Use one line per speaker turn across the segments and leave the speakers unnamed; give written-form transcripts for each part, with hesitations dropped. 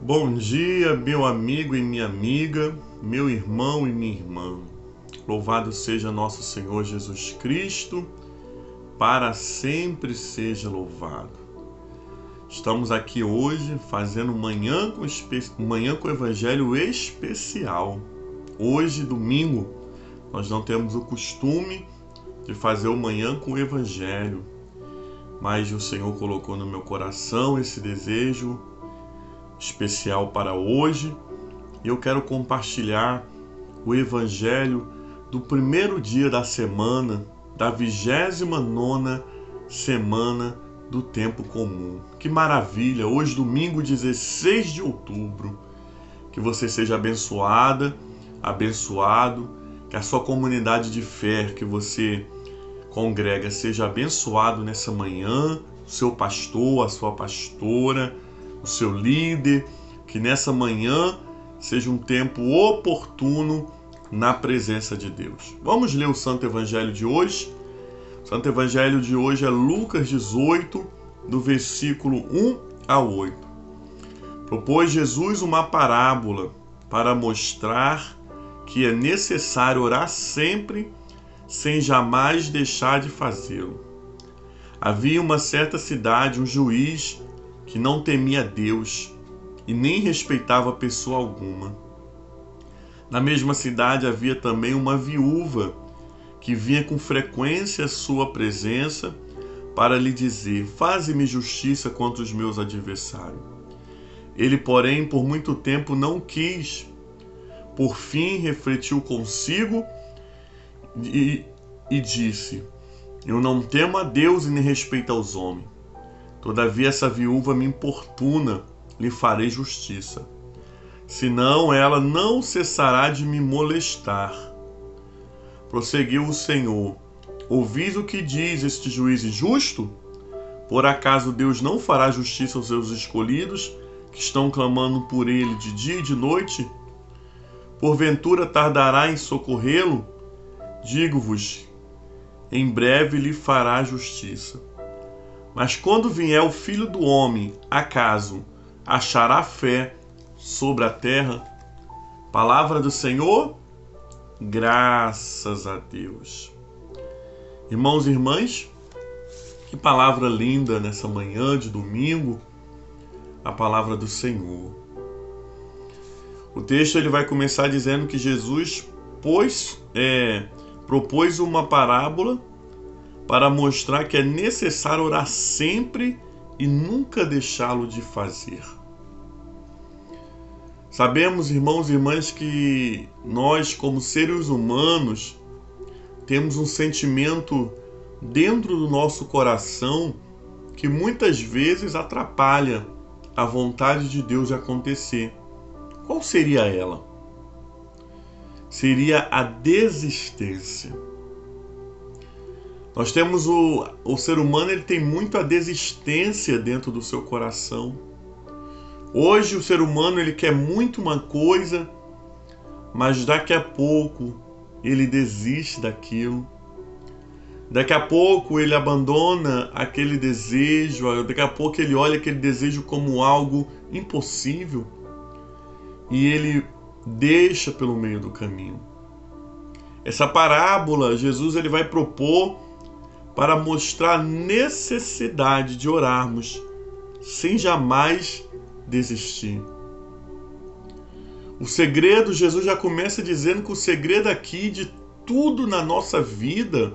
Bom dia, meu amigo e minha amiga, meu irmão e minha irmã. Louvado seja nosso Senhor Jesus Cristo, para sempre seja louvado. Estamos aqui hoje fazendo manhã com Evangelho especial. Hoje, domingo, nós não temos o costume de fazer o manhã com o Evangelho, mas o Senhor colocou no meu coração esse desejo especial para hoje. Eu quero compartilhar o Evangelho do primeiro dia da semana, da 29ª semana do tempo comum. Que maravilha! Hoje, domingo 16 de outubro. Que você seja abençoada, abençoado, que a sua comunidade de fé que você congrega seja abençoado nessa manhã, o seu pastor, a sua pastora, o seu líder, que nessa manhã seja um tempo oportuno na presença de Deus. Vamos ler o Santo Evangelho de hoje. O Santo Evangelho de hoje é Lucas 18, do versículo 1 a 8. Propôs Jesus uma parábola para mostrar que é necessário orar sempre, sem jamais deixar de fazê-lo. Havia uma certa cidade, um juiz que não temia Deus e nem respeitava pessoa alguma. Na mesma cidade havia também uma viúva que vinha com frequência à sua presença para lhe dizer: faze-me justiça contra os meus adversários. Ele, porém, por muito tempo não quis. Por fim, refletiu consigo e disse: eu não temo a Deus e nem respeito aos homens. Todavia essa viúva me importuna, lhe farei justiça. Senão ela não cessará de me molestar. Prosseguiu o Senhor: ouvis o que diz este juiz injusto? Por acaso Deus não fará justiça aos seus escolhidos, que estão clamando por ele de dia e de noite? Porventura tardará em socorrê-lo? Digo-vos, em breve lhe fará justiça. Mas quando vier o Filho do Homem, acaso achará fé sobre a terra? Palavra do Senhor, graças a Deus. Irmãos e irmãs, que palavra linda nessa manhã de domingo, a palavra do Senhor. O texto ele vai começar dizendo que Jesus propôs uma parábola para mostrar que é necessário orar sempre e nunca deixá-lo de fazer. Sabemos, irmãos e irmãs, que nós, como seres humanos, temos um sentimento dentro do nosso coração que muitas vezes atrapalha a vontade de Deus de acontecer. Qual seria ela? Seria a desistência. Nós temos o ser humano, ele tem muito a desistência dentro do seu coração. Hoje o ser humano ele quer muito uma coisa, mas daqui a pouco ele desiste daquilo. Daqui a pouco ele abandona aquele desejo, daqui a pouco ele olha aquele desejo como algo impossível e ele deixa pelo meio do caminho. Essa parábola Jesus ele vai propor para mostrar a necessidade de orarmos sem jamais desistir. O segredo, Jesus já começa dizendo que o segredo aqui de tudo na nossa vida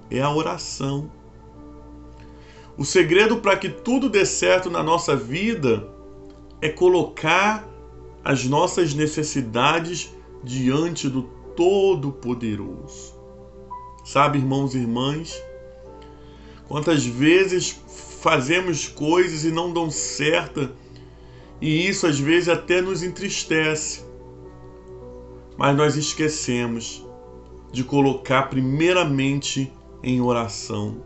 é a oração. O segredo para que tudo dê certo na nossa vida é colocar as nossas necessidades diante do Todo-Poderoso. Sabe, irmãos e irmãs, quantas vezes fazemos coisas e não dão certo, e isso às vezes até nos entristece. Mas nós esquecemos de colocar primeiramente em oração.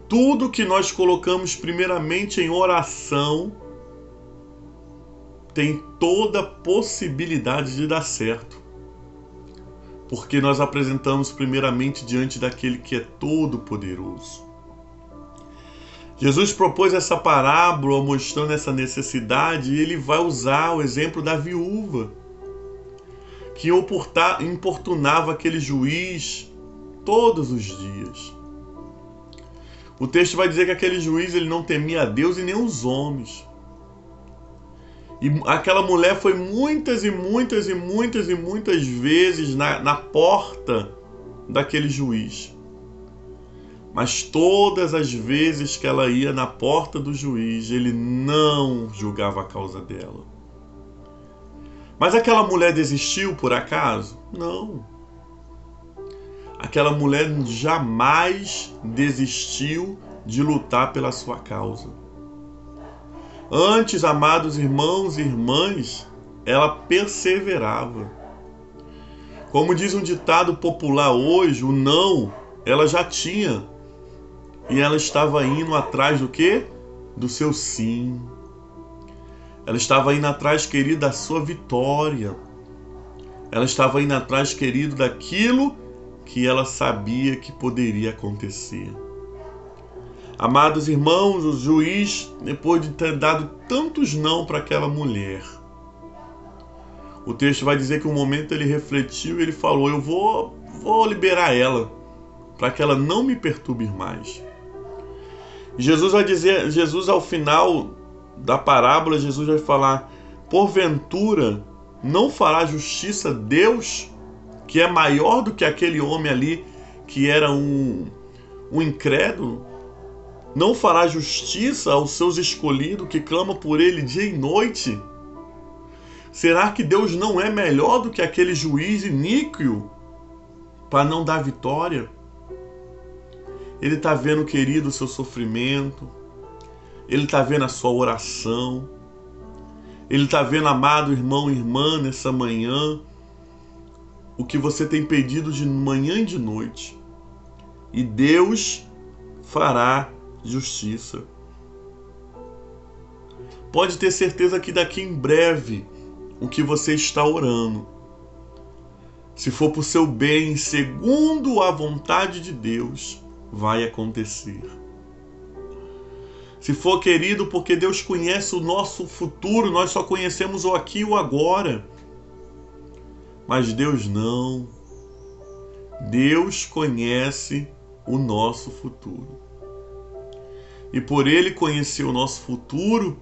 Tudo que nós colocamos primeiramente em oração tem toda a possibilidade de dar certo. Porque nós apresentamos primeiramente diante daquele que é todo-poderoso. Jesus propôs essa parábola mostrando essa necessidade e ele vai usar o exemplo da viúva que importunava aquele juiz todos os dias. O texto vai dizer que aquele juiz ele não temia a Deus e nem os homens. E aquela mulher foi muitas vezes na porta daquele juiz. Mas todas as vezes que ela ia na porta do juiz, ele não julgava a causa dela. Mas aquela mulher desistiu por acaso? Não. Aquela mulher jamais desistiu de lutar pela sua causa. Antes, amados irmãos e irmãs, ela perseverava. Como diz um ditado popular hoje, o não, ela já tinha. E ela estava indo atrás do quê? Do seu sim. Ela estava indo atrás, querido, da sua vitória. Ela estava indo atrás, querido, daquilo que ela sabia que poderia acontecer. Amados irmãos, o juiz, depois de ter dado tantos não para aquela mulher, o texto vai dizer que um momento ele refletiu e ele falou: eu vou liberar ela, para que ela não me perturbe mais. Jesus vai dizer, ao final da parábola, Jesus vai falar: porventura não fará justiça Deus, que é maior do que aquele homem ali, que era um incrédulo? Não fará justiça aos seus escolhidos, que clama por ele dia e noite? Será que Deus não é melhor do que aquele juiz iníquo para não dar vitória? Ele está vendo, querido, o seu sofrimento. Ele está vendo a sua oração. Ele está vendo, amado irmão e irmã, nessa manhã, o que você tem pedido de manhã e de noite. E Deus fará justiça. Pode ter certeza que daqui em breve o que você está orando, se for para o seu bem, segundo a vontade de Deus, vai acontecer. Se for, querido, porque Deus conhece o nosso futuro, nós só conhecemos o aqui e o agora. Mas Deus não. Deus conhece o nosso futuro. E por Ele conhecer o nosso futuro,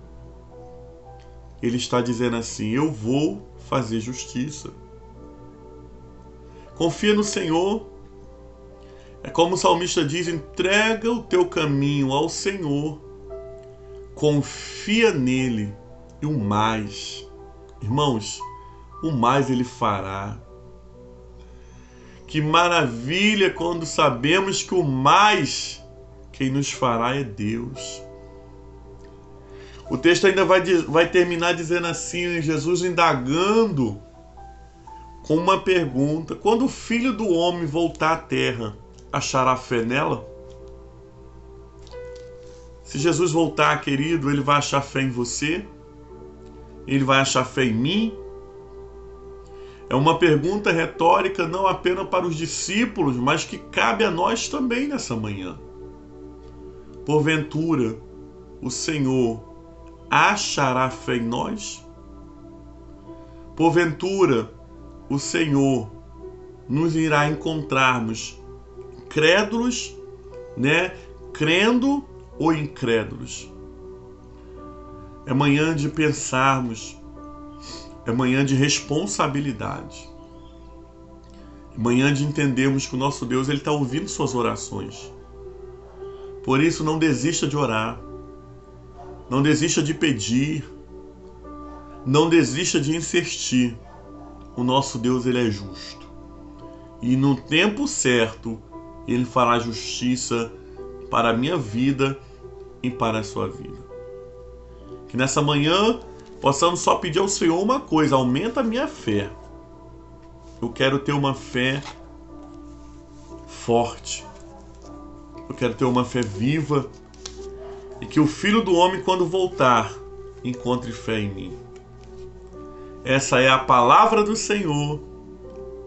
Ele está dizendo assim: eu vou fazer justiça. Confia no Senhor. É como o salmista diz: entrega o teu caminho ao Senhor. Confia nele e o mais, irmãos, o mais Ele fará. Que maravilha quando sabemos que o mais quem nos fará é Deus. O texto ainda vai terminar dizendo assim, Jesus indagando com uma pergunta: quando o Filho do Homem voltar à terra, achará fé nela? Se Jesus voltar, querido, Ele vai achar fé em você? Ele vai achar fé em mim? É uma pergunta retórica não apenas para os discípulos, mas que cabe a nós também nessa manhã. Porventura, o Senhor achará fé em nós? Porventura, o Senhor nos irá encontrarmos crédulos, crendo ou incrédulos? É manhã de pensarmos, é manhã de responsabilidade, é manhã de entendermos que o nosso Deus está ouvindo suas orações. Por isso, não desista de orar, não desista de pedir, não desista de insistir. O nosso Deus, Ele é justo. E no tempo certo, Ele fará justiça para a minha vida e para a sua vida. Que nessa manhã possamos só pedir ao Senhor uma coisa: aumenta a minha fé. Eu quero ter uma fé forte. Eu quero ter uma fé viva. E que o Filho do Homem, quando voltar, encontre fé em mim. Essa é a palavra do Senhor.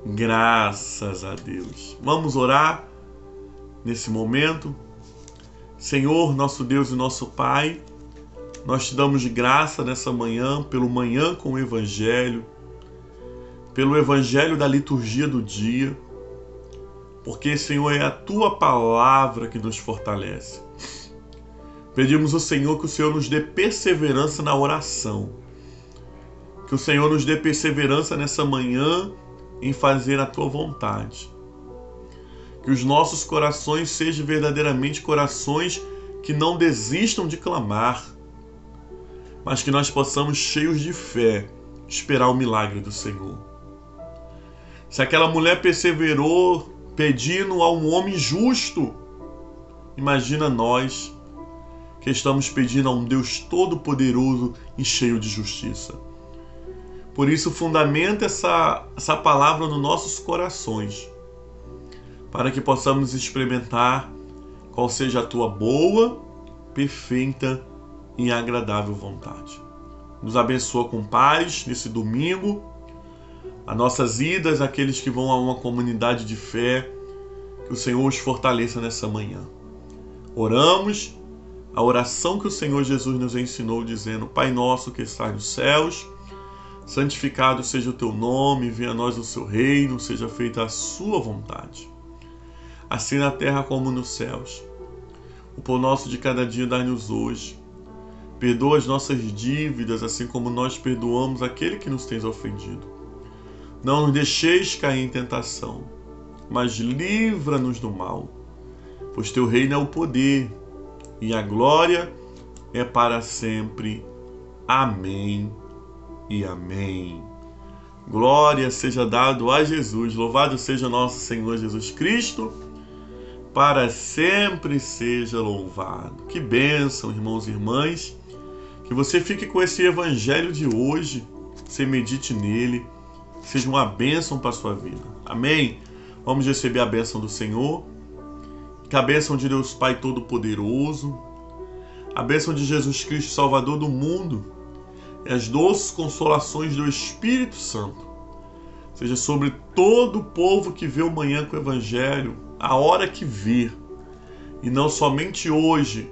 Graças a Deus. Vamos orar nesse momento. Senhor, nosso Deus e nosso Pai, nós te damos graça nessa manhã, pelo Manhã com o Evangelho, pelo Evangelho da liturgia do dia, porque, Senhor, é a Tua palavra que nos fortalece. Pedimos ao Senhor que o Senhor nos dê perseverança na oração, que o Senhor nos dê perseverança nessa manhã em fazer a Tua vontade. Que os nossos corações sejam verdadeiramente corações que não desistam de clamar, mas que nós possamos, cheios de fé, esperar o milagre do Senhor. Se aquela mulher perseverou pedindo a um homem justo, imagina nós que estamos pedindo a um Deus todo-poderoso e cheio de justiça. Por isso, fundamenta essa palavra nos nossos corações, para que possamos experimentar qual seja a Tua boa, perfeita e agradável vontade. Nos abençoa com paz nesse domingo, as nossas idas, aqueles que vão a uma comunidade de fé, que o Senhor os fortaleça nessa manhã. Oramos a oração que o Senhor Jesus nos ensinou, dizendo: Pai nosso que estás nos céus, santificado seja o Teu nome, venha a nós o Seu reino, seja feita a Sua vontade, assim na terra como nos céus. O pão nosso de cada dia dai-nos hoje. Perdoa as nossas dívidas, assim como nós perdoamos aquele que nos tem ofendido. Não nos deixeis cair em tentação, mas livra-nos do mal. Pois Teu reino é o poder, e a glória é para sempre. Amém e amém. Glória seja dado a Jesus. Louvado seja nosso Senhor Jesus Cristo, para sempre seja louvado. Que bênção, irmãos e irmãs. Que você fique com esse evangelho de hoje, você medite nele, seja uma bênção para a sua vida. Amém? Vamos receber a bênção do Senhor. Que a bênção de Deus Pai Todo-Poderoso, a bênção de Jesus Cristo, Salvador do mundo, e as doces consolações do Espírito Santo seja sobre todo o povo que vê o Manhã com o Evangelho, a hora que vir, e não somente hoje,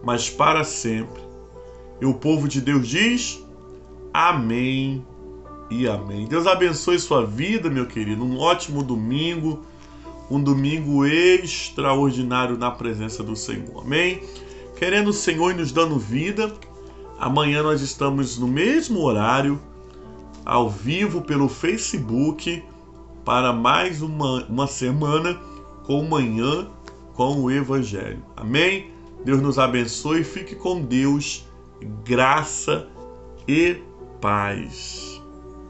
mas para sempre. E o povo de Deus diz: amém e amém. Deus abençoe sua vida, meu querido. Um ótimo domingo, um domingo extraordinário na presença do Senhor. Amém? Querendo o Senhor e nos dando vida, amanhã nós estamos no mesmo horário, ao vivo pelo Facebook, para mais uma semana com o Manhã com o Evangelho. Amém? Deus nos abençoe. Fique com Deus. Graça e paz.